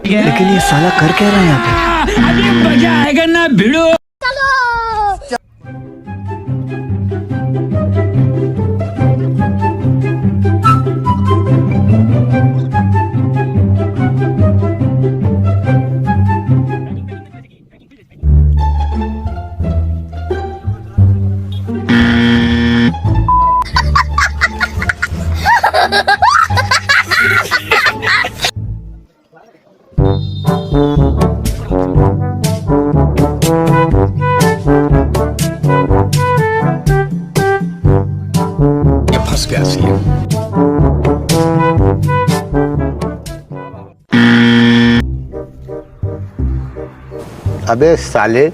लेकिन ये साला कर क्या रहा है यहाँ पे? अभी मजा आएगा ना भिड़ो. फंस गया सी. अबे साले